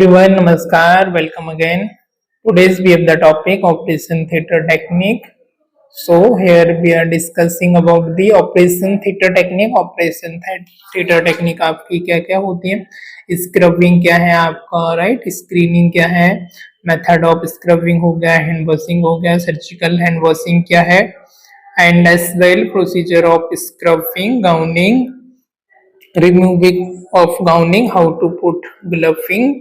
Everyone, Namaskar. Welcome again. Today's we have the topic Operation Theater Technique. So here we are discussing about the Operation Theater Technique. Operation Theater Technique आपकी क्या क्या होती है? Scrubbing क्या है आपका, right? Screening क्या है? मेथड ऑफ स्क्रबिंग हो गया, हैंड वॉशिंग हो गया, सर्जिकल हैंड वॉशिंग क्या है, and as well procedure of scrubbing, gowning, removing of gowning, how to put gloving,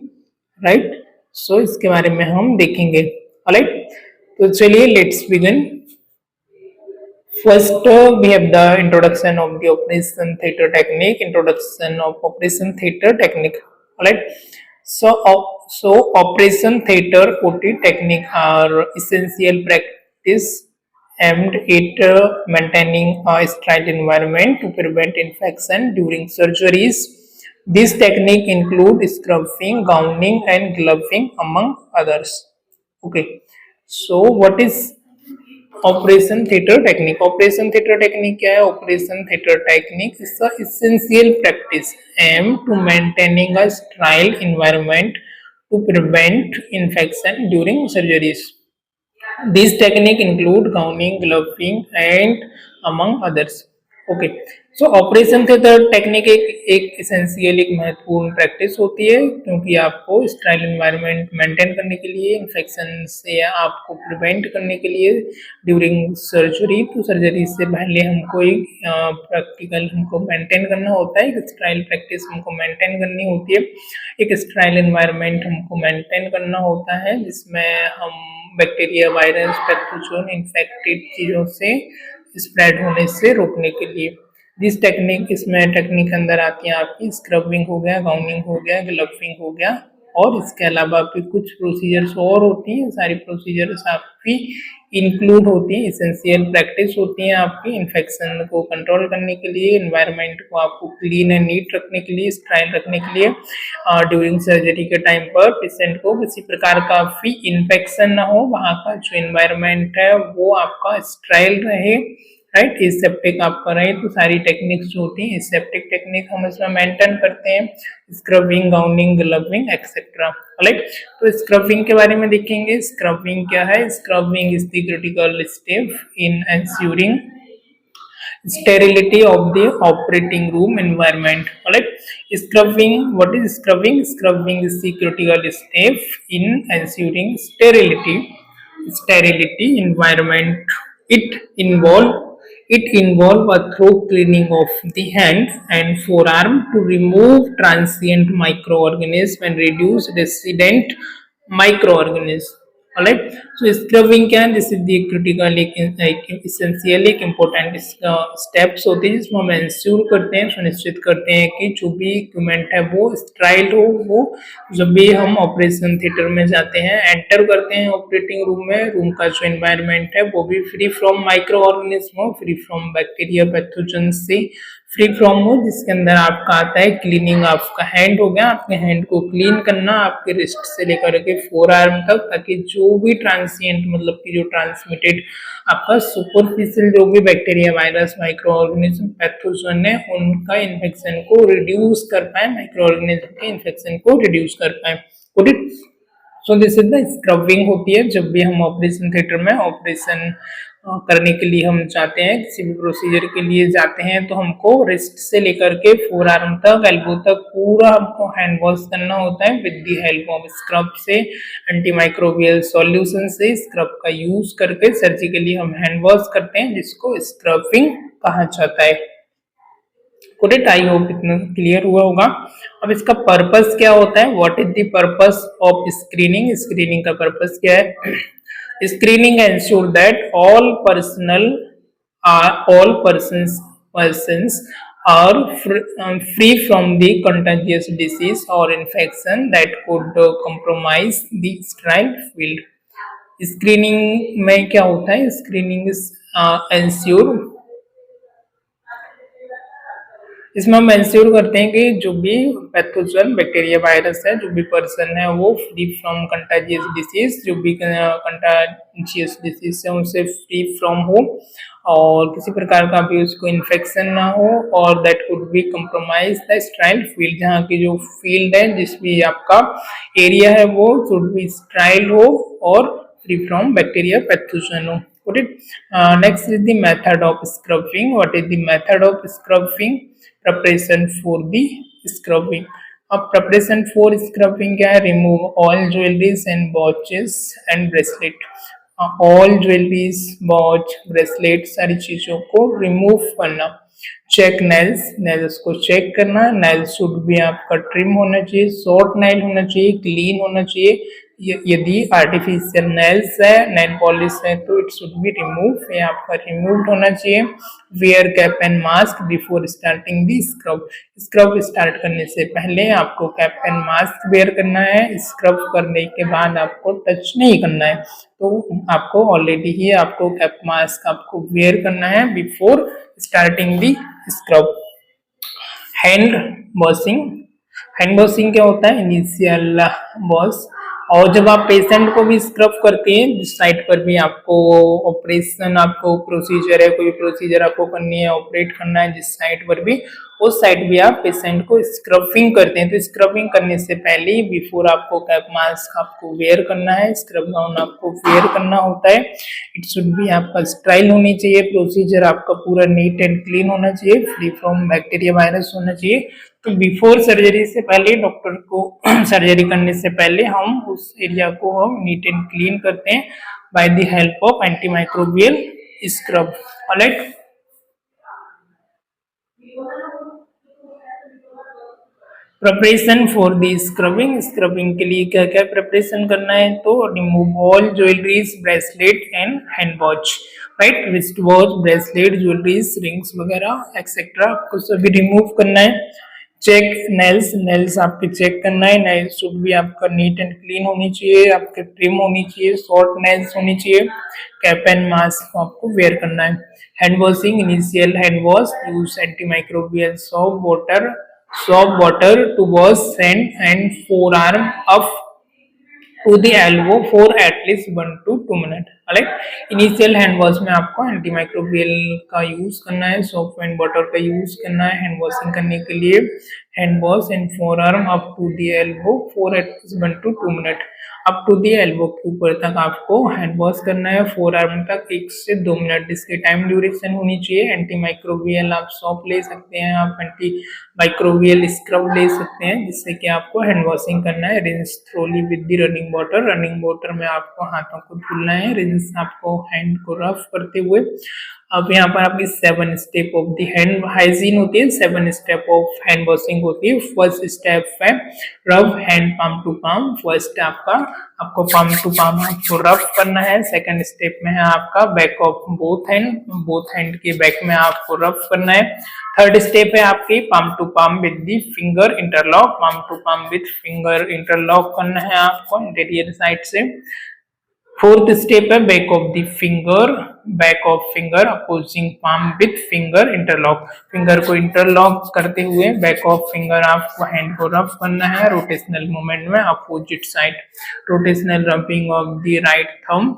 right? So इसके बारे में हम देखेंगे। ऑलराइट, तो चलिए let's begin. First we have the introduction of the operation theater technique. Introduction of operation theater technique. Alright, so operation theater OT technique are essential practice aimed at maintaining a sterile environment to prevent infection during surgeries. This technique include scrubbing, gowning and gloving among others. Okay, so what is operation theatre technique? Operation theatre technique क्या है? Operation theatre technique is the essential practice aim to maintaining a sterile environment to prevent infection during surgeries. This technique include gowning, gloving and among others. Okay, so operation theatre technique एक essential, एक महत्वपूर्ण practice होती है, क्योंकि आपको sterile environment maintain करने के लिए, इन्फेक्शन से आपको प्रिवेंट करने के लिए ड्यूरिंग सर्जरी, तो सर्जरी से पहले हमको एक प्रैक्टिकल हमको मेंटेन करना होता है, एक स्टेराइल प्रैक्टिस हमको मेंटेन करनी होती है, एक स्टेराइल एनवायरनमेंट हमको मेंटेन करना होता है, जिसमें हम बैक्टीरिया, वायरस, पैथोजन, इन्फेक्टेड चीज़ों से स्प्रेड होने से रोकने के लिए. दिस टेक्निक, इसमें टेक्निक अंदर आती है आपकी स्क्रबिंग हो गया, गाउनिंग हो गया, ग्लविंग हो गया, और इसके अलावा भी कुछ प्रोसीजर्स और होती हैं. सारी प्रोसीजर्स आपकी इंक्लूड होती हैं, एसेंशियल प्रैक्टिस होती हैं आपकी इन्फेक्शन को कंट्रोल करने के लिए, एनवायरनमेंट को आपको क्लीन एंड नीट रखने के लिए, स्टेराइल रखने के लिए. ड्यूरिंग सर्जरी के टाइम पर पेशेंट को किसी प्रकार का भी इन्फेक्शन ना हो, वहाँ का जो एनवायरनमेंट है वो आपका स्टेराइल रहे, राइट? एसेप्टिक आपका रहे. तो सारी टेक्निक्स जो होती हैं एसेप्टिक टेक्निक हम इसमें मेंटेन करते हैं, स्क्रबिंग, गाउनिंग, ग्लविंग एक्सेट्रा. राइट, तो स्क्रबिंग के बारे में देखेंगे. स्क्रबिंग क्या है? Scrubbing is the critical step in ensuring sterility of the operating room environment. Alright, scrubbing, what is scrubbing? Scrubbing is the critical step in ensuring sterility environment. It involve a thorough cleaning of the hand and forearm to remove transient microorganisms and reduce resident microorganisms. Alright, so scrubbing क्या है? This is the critical, एक essential, एक important steps होते हैं जिसमें हम ensure करते हैं, सुनिश्चित करते हैं कि जो भी इक्विपमेंट है वो स्टेराइल हो. वो जब भी हम ऑपरेशन थिएटर में जाते हैं, एंटर करते हैं ऑपरेटिंग रूम में, रूम का जो एनवायरनमेंट है वो भी फ्री फ्रॉम माइक्रो ऑर्गेनिज्म हो, फ्री फ्रॉम बैक्टीरिया, पैथोजन से फ्री फ्रॉम हो, जिसके अंदर आपका आता है क्लीनिंग. आपका हैंड हो गया, आपके हैंड को क्लीन करना आपके रिस्ट से लेकर के फोर आर्म तक, ताकि जो भी ट्रांसिएंट, मतलब कि जो ट्रांसमिटेड आपका सुपरफिशियल जो भी bacteria, virus, micro organism, pathogen है, उनका इन्फेक्शन को रिड्यूस कर पाए, माइक्रो ऑर्गेनिज्म के इन्फेक्शन को रिड्यूस कर पाए. So this is the scrubbing होती है जब भी हम ऑपरेशन थिएटर में ऑपरेशन करने के लिए हम जाते हैं, किसी भी प्रोसीजर के लिए जाते हैं, तो हमको रिस्ट से लेकर के फोर आर्म तक, एल्बो तक पूरा हमको हैंड वॉश करना होता है with the help of scrub से, एंटीमाइक्रोबियल सॉल्यूशन से स्क्रब का यूज करके सर्जिकली हम हैंड वॉश करते हैं, जिसको स्क्रबिंग कहा जाता है. करेक्ट, आई होप इतना क्लियर हुआ होगा. अब इसका पर्पस क्या होता है? What is the purpose of screening? Screening का पर्पस क्या है? Screening ensure that all persons are free from the contagious disease or infection that could compromise the sterile field. Screening में क्या होता है? Screening is ensure इसमें हम ensure करते हैं कि जो भी पैथोजन बैक्टीरिया वायरस है, जो भी पर्सन है वो फ्री फ्रॉम कंटाजियस डिसीज, जो भी कंटाजियस डिसीज है उनसे फ्री फ्रॉम हो और किसी प्रकार का भी उसको इन्फेक्शन ना हो, और that could be compromise the style field, जहाँ की जो फील्ड है जिस भी आपका एरिया है वो शुड बी स्टाइल हो और free from bacteria pathogen. Got it? Next is the method of scrubbing. What is the method of scrubbing? Preparation for the scrubbing. अब preparation for scrubbing क्या है? Remove all jewelries and watches and bracelet. All jewelleries, watch, bracelet, सारी चीजों को remove करना. Check nails, nails को check करना. Nails should भी आपका ट्रिम होना चाहिए, शॉर्ट नेल होना चाहिए, क्लीन होना चाहिए. यदि आर्टिफिशियल नेल्स है, नेल पॉलिश है, तो इट शुड बी रिमूव, ये आपका रिमूव्ड होना चाहिए. Wear cap and mask before starting the scrub. Scrub start करने से पहले आपको कैप एंड मास्क वेयर करना है. स्क्रब करने के बाद आपको टच नहीं करना है, तो आपको ऑलरेडी ही आपको कैप मास्क आपको वेयर करना है before starting the scrub. Hand washing. Hand washing क्या होता है? Initial wash. और जब आप पेशेंट को भी स्क्रब करते हैं, जिस साइट पर भी आपको ऑपरेशन, आपको प्रोसीजर है, कोई प्रोसीजर आपको करनी है, ऑपरेट करना है, जिस साइट पर भी, उस साइट भी आप पेशेंट को स्क्रबिंग करते हैं. तो स्क्रबिंग करने से पहले बिफोर आपको कैप मास्क आपको वेयर करना है, स्क्रब गाउन आपको वेयर करना होता है. इट शुड भी आपका स्टाइल होनी चाहिए, प्रोसीजर आपका पूरा नीट एंड क्लीन होना चाहिए, फ्री फ्रॉम बैक्टीरिया वायरस होना चाहिए. तो बिफोर सर्जरी से पहले, डॉक्टर को सर्जरी करने से पहले हम उस एरिया को हम नीट एंड क्लीन करते हैं by the help of antimicrobial scrub. Alright. Preparation for the scrubbing. Scrubbing के लिए क्या क्या प्रिपरेशन करना है? तो remove all jewelleries, bracelet and hand watch. Right. Wrist watch, bracelet, jewelleries, rings वगैरह एक्सेट्रा आपको सभी रिमूव करना है. Check nails. नेल्स आपके चेक करना है. नेल्स शुड भी आपका नीट एंड क्लीन होनी चाहिए, आपके ट्रिम होनी चाहिए, शॉर्ट नेल्स होनी चाहिए. कैप एंड मास्क आपको वेयर करना है. Hand washing. Initial hand wash. Use antimicrobial soap water to wash hand and forearm up to the elbow for at least 1 to 2 minutes. Initial hand wash में आपको antimicrobial का use करना है, soap and water का use करना है hand washing करने के लिए. Hand wash and forearm up to the elbow for at 1 to 2 minute. Up to the elbow के ऊपर तक आपको हैंड वॉश करना है, फोर आर्म तक 1 से 2 मिनट इसकी टाइम ड्यूरेशन होनी चाहिए. एंटीमाइक्रोबियल आप सोप ले सकते हैं, आप एंटीमाइक्रोबियल स्क्रब ले सकते हैं, जिससे कि आपको हैंड वॉशिंग करना है. Rinse thoroughly with the running water. Running water में आपको हाथों को धुलना है, रिंस आपको हैंड को रफ करते हुए. अब यहाँ पर आपकी 7 step of the hand hygiene होती है, 7 स्टेप ऑफ हैंड वॉशिंग होती है. फर्स्ट स्टेप है rub hand palm to palm. First आपको पाम टू पाम आपको रब करना है. सेकंड स्टेप में है आपका बैक ऑफ बोथ हैंड के बैक में आपको रब करना है. थर्ड स्टेप है आपकी palm to palm with the finger interlock. Palm to palm with finger interlock करना है आपको इंटीरियर साइड से. फोर्थ स्टेप है back of finger opposing palm with finger interlock. Finger को इंटरलॉक करते हुए बैक ऑफ फिंगर आपको हैंड को रब करना है रोटेशनल मूवमेंट में opposite side. Rotational rubbing of the right thumb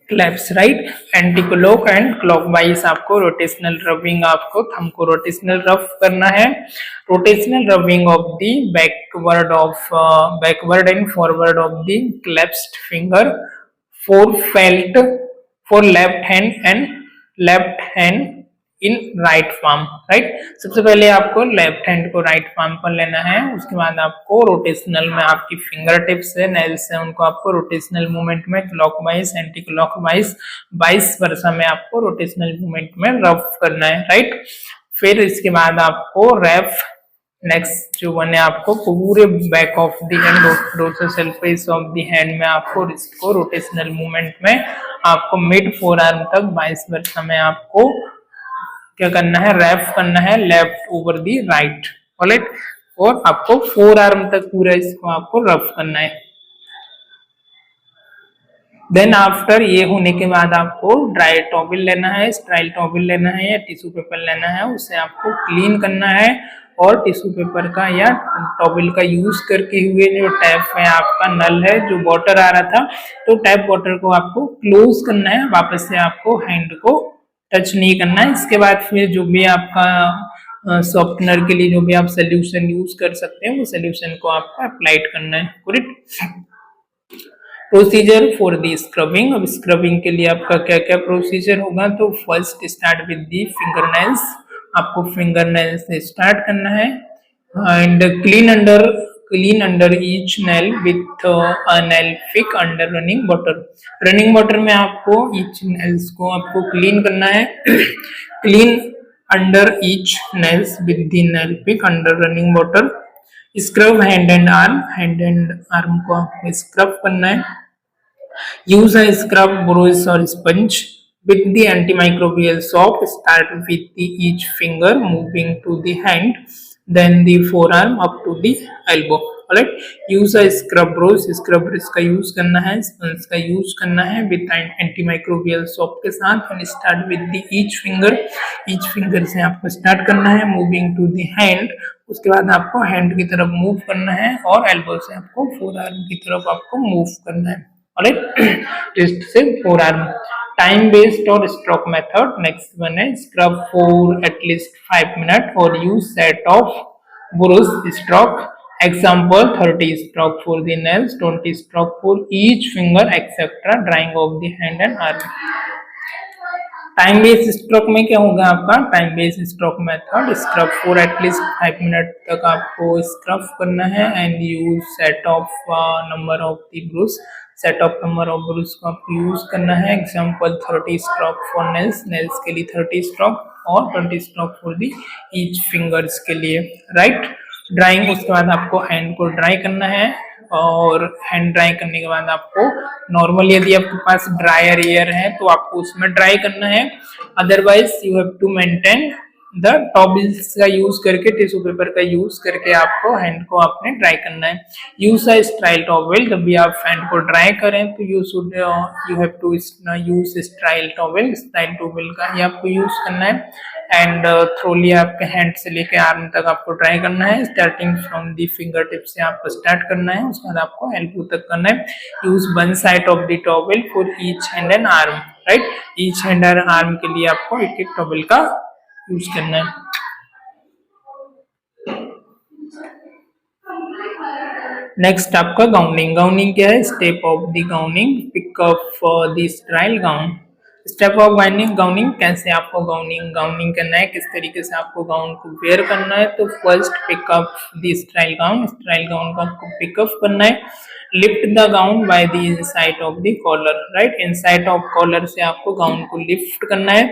clasps right. Anti clock and clockwise आपको rotational rubbing, आपको थंब को रोटेशनल रब करना है. Rotational rubbing of the backward and forward of the clasped finger for left hand in right palm. Right. सबसे पहले आपको left hand को right palm पर लेना है. उसके बाद आपको रोटेशनल में आपकी फिंगर टिप्स है, नेल्स है, उनको आपको रोटेशनल मूवमेंट में clockwise anti clockwise vice versa में आपको रोटेशनल मूवमेंट में रब करना है. राइट. फिर इसके बाद आपको रैप नेक्स्ट जो वन है आपको पूरे back of the hand dorsal surface of the hand में आपको रिस्ट को रोटेशनल मूवमेंट में आपको मिड फोर आर्म तक वाइस वर्सा में आपको क्या करना है? रैप करना है left over the right. Alright. और आपको फोर आर्म तक पूरा इसको आपको रफ करना है. देन आफ्टर ये होने के बाद आपको ड्राई टॉवल लेना है, स्टाइल टॉवल लेना है या टिश्यू पेपर लेना है, उसे आपको क्लीन करना है और टिश्यू पेपर का या टॉवल का यूज करके हुए जो टैप है आपका नल है जो वाटर आ रहा था, तो टैप वाटर को आपको क्लोज करना है, वापस से आपको हैंड को टच नहीं करना है। इसके बाद फिर जो भी आपका सॉफ्टनर के लिए जो भी आप सोल्यूशन यूज कर सकते हैं वो सोल्यूशन को आपको अप्लाइड करना है। Correct. Procedure for the scrubbing. अब स्क्रबिंग के लिए आपका क्या क्या प्रोसीजर होगा, तो first start with the finger nails, आपको फिंगर नेल से स्टार्ट करना है and clean under each nail with a nail pick under running water. Running water में आपको ईच नेल्स को आपको क्लीन करना है। Clean under each nails with the nail pick under running water. Scrub hand and arm, hand and arm को आपको scrub करना है। use a scrub brush or sponge with the antimicrobial soap. Start with the each finger moving to the hand, then the forearm up to the elbow. Alright, use a scrub brush, scrub brush का use करना है, sponge का use करना है with antimicrobial soap के साथ। And start with the each finger से आपको स्टार्ट करना है, मूविंग टू द हैंड, उसके बाद आपको हैंड की तरफ मूव करना है और एल्बो से आपको फोर आर्म की तरफ आपको मूव करना है। रिस्ट से फोर आर्म। टाइम बेस्ड और स्ट्रोक मेथड। नेक्स्ट वन है स्क्रब फॉर एटलीस्ट 5 मिनट और use set of brush stroke. Example 30 stroke for the nails, 20 stroke for each finger etcetera, drying of the hand and arm. Time based stroke में क्या होगा आपका, time based stroke method, scrub for at least 5 minute तक आपको scrub करना है and use set of number of the brush, set of number of brush को आपको यूज करना है। Example 30 stroke for nails, nails के लिए 30 स्ट्रोक और 20 stroke for the each fingers के लिए। राइट, ड्राइंग, उसके बाद आपको हैंड को ड्राई करना है और हैंड ड्राई करने के बाद आपको नॉर्मल यदि आपके पास ड्रायर एयर है तो आपको उसमें ड्राई करना है, otherwise you have to maintain the towels का यूज करके, टिश्यू पेपर का यूज करके आपको हैंड को आपने ड्राई करना है। यूज अ स्टाइल टॉवल, जब भी आप हैंड को ड्राई करें तो you have to use sterile towel, sterile towel का ही आपको यूज करना है एंड थ्रोली आपके हैंड से लेके आर्म तक आपको ड्राई करना है। Starting from the finger tip से आपको स्टार्ट करना है, उसके बाद आपको एल्बो तक करना है। Use one side of the towel for each hand and arm. Right, each hand and arm के लिए आपको एक एक टॉवल का यूज करना है। नेक्स्ट आपका गाउनिंग। गाउनिंग क्या है, step of the gowning, pick up the sterile gown. Step of gowning, कैसे आपको गाउनिंग करना है, किस तरीके से आपको गाउन को वेयर करना है। तो first pick up the sterile gown, sterile gown को आपको पिकअप करना है। Lift the gown by the inside of the collar. Right, inside of collar से आपको गाउन को लिफ्ट करना है।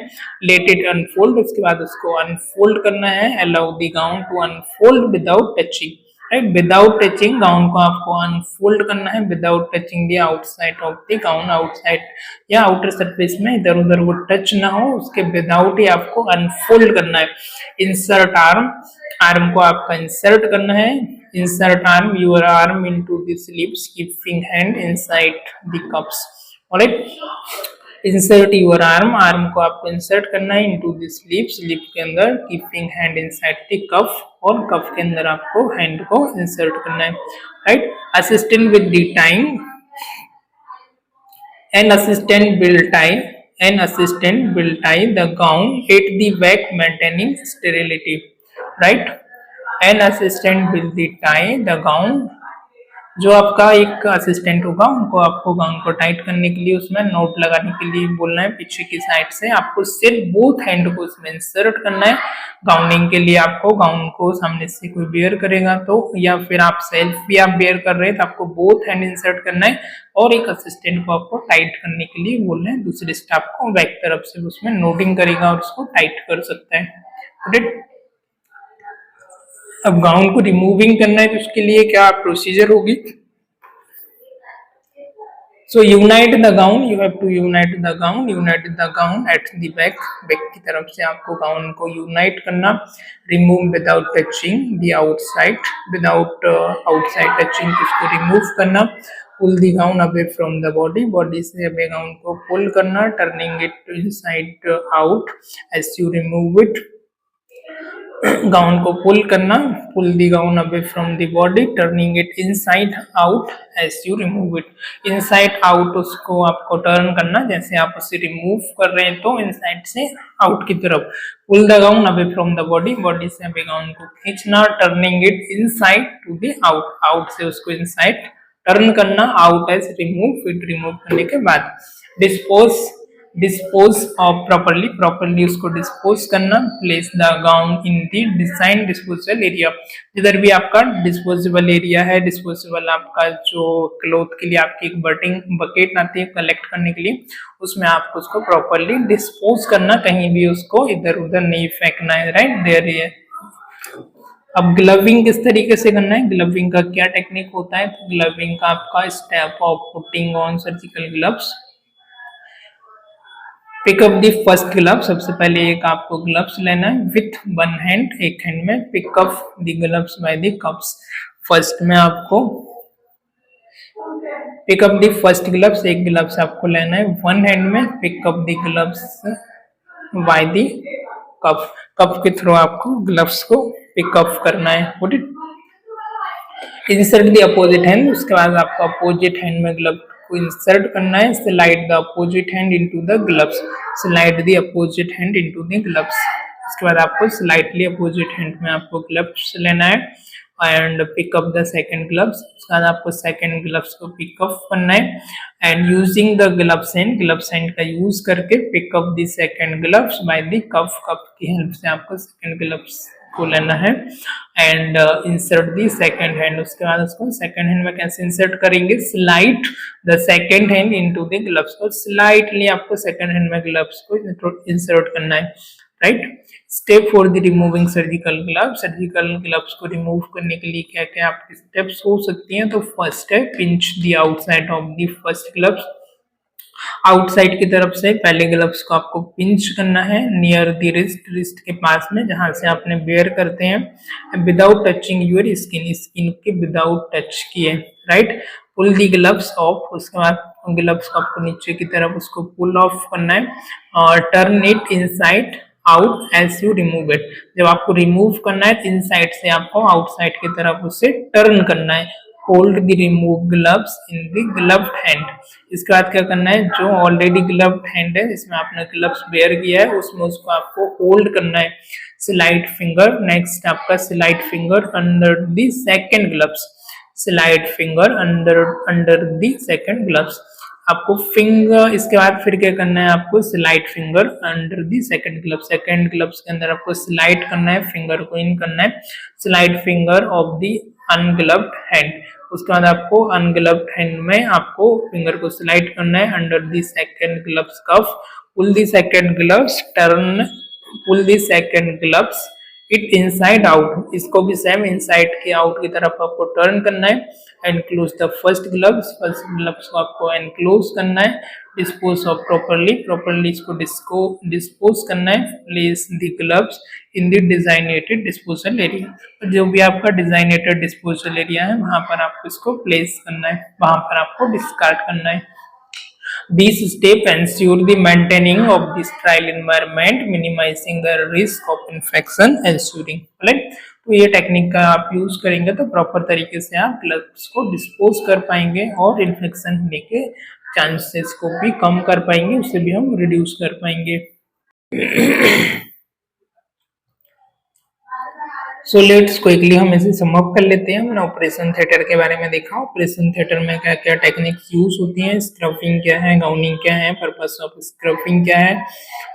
लेट इट अनफोल्ड, उसके बाद उसको अनफोल्ड करना है। Allow the gown to unfold without touching. Right, without touching gown को आपको अनफोल्ड करना है, without touching the outside of the gown, outside या आउटर सरफेस में इधर उधर वो टच ना हो, उसके विदाउट ही आपको अनफोल्ड करना है। इंसर्ट आर्म, आर्म को आपका इंसर्ट करना है। Insert arm, your arm into the sleeves, keeping hand inside the cups. Alright, insert your arm, arm को आपको इंसर्ट करना है इनटू द स्लीव, स्लीव के अंदर, कीपिंग हैंड इनसाइड द कफ, और कफ के अंदर आपको हैंड को इंसर्ट करना है। Right, assistant with the time, an assistant will tie the gown at the back maintaining sterility. Right, an assistant will tie the gown, जो आपका एक असिस्टेंट होगा उनको आपको गाउन को टाइट करने के लिए उसमें नोट लगाने के लिए बोलना है। पीछे की साइड से आपको सिर्फ बोथ हैंड को उसमें इंसर्ट करना है। गाउनिंग के लिए आपको गाउन को सामने से कोई बेयर करेगा तो, या फिर आप सेल्फ भी आप बेयर कर रहे हैं तो आपको बोथ हैंड इंसर्ट करना है और एक असिस्टेंट को आपको टाइट करने के लिए बोलना है। दूसरे स्टाफ को बैक तरफ से उसमें नोटिंग करेगा और उसको टाइट कर सकता है। अब गाउन को रिमूविंग करना है तो उसके लिए क्या प्रोसीजर होगी। So unite the gown, you have to unite the gown at the back की तरफ से आपको gown को unite करना, remove without touching the outside, without outside touching उसको remove करना, pull the gown away from the body से away gown को pull करना, turning it inside out as you remove it, gown को पुल करना, pull the gown away from the body, turning it inside out as you remove it, inside out उसको आपको turn करना, जैसे आप उसे रिमूव कर रहे हैं तो इनसाइड से आउट की तरफ, pull the gown away from the body, body से अवे गाउन को खींचना, turning it inside to the out, out से उसको इनसाइड टर्न करना, out as remove it, remove करने के बाद डिस्पोज ऑफ प्रॉपर्ली उसको डिस्पोज करना, place the gown in the design disposable area, जिधर भी आपका डिस्पोजेबल एरिया है, डिस्पोजेबल आपका जो क्लोथ के लिए आपकी एक बकेट आती है कलेक्ट करने के लिए, उसमें आपको उसको प्रॉपर्ली डिस्पोज करना, कहीं भी उसको इधर उधर नहीं फेंकना है, राइट देयर ये। अब ग्लविंग किस तरीके से करना है, ग्लविंग का क्या टेक्निक होता है, तो ग्लविंग का आपका step of putting on surgical gloves, pickup the first glove, सबसे पहले एक आपको ग्लव्स लेना है विथ वन हैंड, एक हैंड में pickup the gloves by the cups, first में आपको पिकअप दी फर्स्ट ग्लव्स, एक ग्लव्स आपको लेना है वन हैंड में, pickup the gloves by the cup, cup के थ्रू आपको ग्लव्स को पिकअप करना है, put it insert the opposite hand, उसके बाद आपको अपोजिट हैंड में ग्लव को इंसर्ट करना है, slide the opposite hand into the gloves, slide the opposite hand into the gloves, उसके बाद आपको स्लाइटली अपोजिट हैंड में आपको ग्लव्स लेना है and pick up the second gloves, उसके बाद आपको सेकंड ग्लव्स को पिक अप करना है and using the gloves hand का यूज करके pick up the second gloves by the cuff की हेल्प से आपको सेकंड ग्लव्स को लेना है and insert the second hand, उसके बाद उसको सेकंड हैंड में कैसे इंसर्ट करेंगे, slide the second hand into the gloves, को स्लाइटली आपको सेकंड हैंड में ग्लव्स को इंसर्ट करना है, right. Step for the removing surgical gloves को रिमूव करने के लिए क्या क्या आपके स्टेप्स हो सकती हैं, तो फर्स्ट है pinch the outside of the first gloves, outside की तरफ से पहले ग्लव्स को आपको पिंच करना है नियर द रिस्ट के पास में, जहां से आपने वेयर करते हैं, विदाउट टचिंग यूर स्किन के विदाउट टच किए, right. Pull the gloves off, उसके बाद ग्लव्स को आपको नीचे की तरफ उसको पुल ऑफ करना है और turn it inside out as you remove it, जब आपको रिमूव करना है इनसाइड से आपको आउटसाइड की तरफ उसे टर्न करना है, hold the remove gloves in the gloved hand, इसके बाद क्या करना है, जो ऑलरेडी ग्लव्ड हैंड है इसमें आपने ग्लव्स वेयर किया है उसमें उसको आपको होल्ड करना है, स्लाइड फिंगर, नेक्स्ट आपका slide finger under the second gloves, slide finger under the second gloves, आपको फिंगर, इसके बाद फिर क्या करना है, आपको slide finger under the second gloves के अंदर आपको स्लाइड करना है, फिंगर को इन करना है, slide finger of the ungloved hand, उसके बाद आपको अनग्लव्ड हैंड में आपको फिंगर को स्लाइड करना है under the second gloves cuff, pull the second gloves, turn pull the second gloves it inside out, इसको भी सेम इनसाइड के आउट की तरफ आपको टर्न करना है, एनक्लोज द फर्स्ट ग्लव्स को आपको एनक्लोज करना है, डिस्पोज ऑफ प्रॉपर्ली इसको डिस्पोज करना है, place the gloves in the designated disposal area, तो जो भी आपका डिजाइनेटेड डिस्पोजल एरिया है वहां पर आपको इसको प्लेस करना है, वहां पर आपको डिस्कार्ड करना है। These steps ensure the maintaining of the sterile environment, minimizing the risk of infection ensuing. Right? तो ये टेक्निक का आप यूज करेंगे तो प्रॉपर तरीके से आप ग्लव्स को डिस्पोज कर पाएंगे और इन्फेक्शन होने के चांसेस को भी कम कर पाएंगे, उससे भी हम रिड्यूस कर पाएंगे। सो लेट्स क्विकली हम इसे सम अप कर लेते हैं। हमने ऑपरेशन थिएटर के बारे में देखा, ऑपरेशन थिएटर में क्या क्या टेक्निक्स यूज होती हैं, स्क्रबिंग क्या है, गाउनिंग क्या है, पर्पस ऑफ स्क्रबिंग क्या है,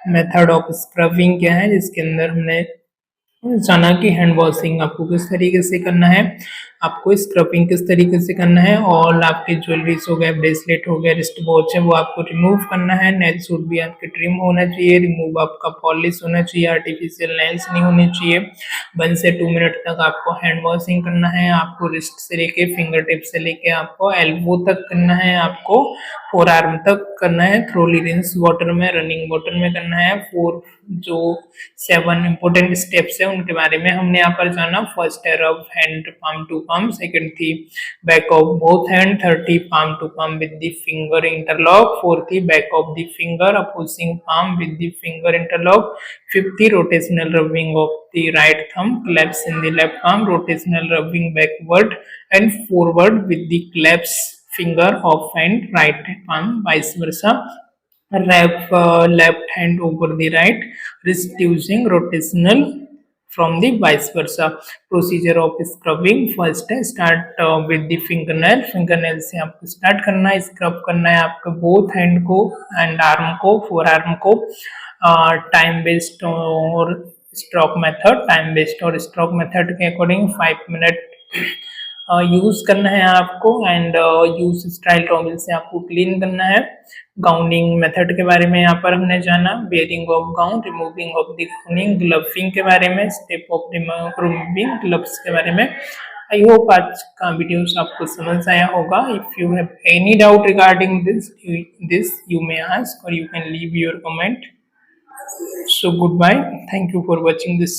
मेथड ऑफ स्क्रबिंग क्या है, जिसके अंदर हमने जाना कि हैंड वॉशिंग आपको किस तरीके से करना है, आपको स्क्रबिंग किस तरीके से करना है। ऑल आपके ज्वेलरीज हो गए, ब्रेसलेट हो गया, रिस्ट वॉच है, वो आपको रिमूव करना है। नेल सूट भी आपके ट्रिम होना चाहिए, रिमूव आपका पॉलिश होना चाहिए, आर्टिफिशियल नेल्स नहीं होने चाहिए। 1 से 2 मिनट तक आपको हैंड वॉशिंग करना है। आपको रिस्ट से लेके फिंगर टिप से लेके आपको एल्बो तक करना है, आपको फोर आर्म तक करना है। थ्रोली रिंस वाटर में, रनिंग वाटर में करना है। 4 जो 7 इंपॉर्टेंट स्टेप्स है उनके बारे में हमने यहाँ पर जाना। फर्स्ट है rub hand palm to palm, second थी back of both hand, third थी palm to palm with the finger interlock, fourth थी back of the finger opposing palm with the finger interlock, fifth थी rotational rubbing of the right thumb, claps in the left palm, rotational rubbing backward and forward with the claps finger of and right palm, vice versa. Wrap left hand over the right wrist using rotational from the vice versa. Procedure of scrubbing, first है start with the fingernail, fingernail से आपको start करना है, scrub करना है आपको both hand को and arm को, forearm को। टाइम बेस्ड और स्ट्रोक मेथड, टाइम बेस्ड और स्ट्रोक मेथड के अकॉर्डिंग 5 मिनट यूज करना है आपको। एंड यूज स्टाइल टॉवल से आपको क्लीन करना है। गाउनिंग मेथड के बारे में यहाँ पर हमने जाना, wearing of gown, removing of the gowning, gloving के बारे में, स्टेप ऑफ रिमूविंग ग्लव्स के बारे में। आई होप आज का वीडियोस आपको समझ आया होगा। If you have any doubt regarding this you may ask और you can leave your comment. So goodbye. Thank you for watching this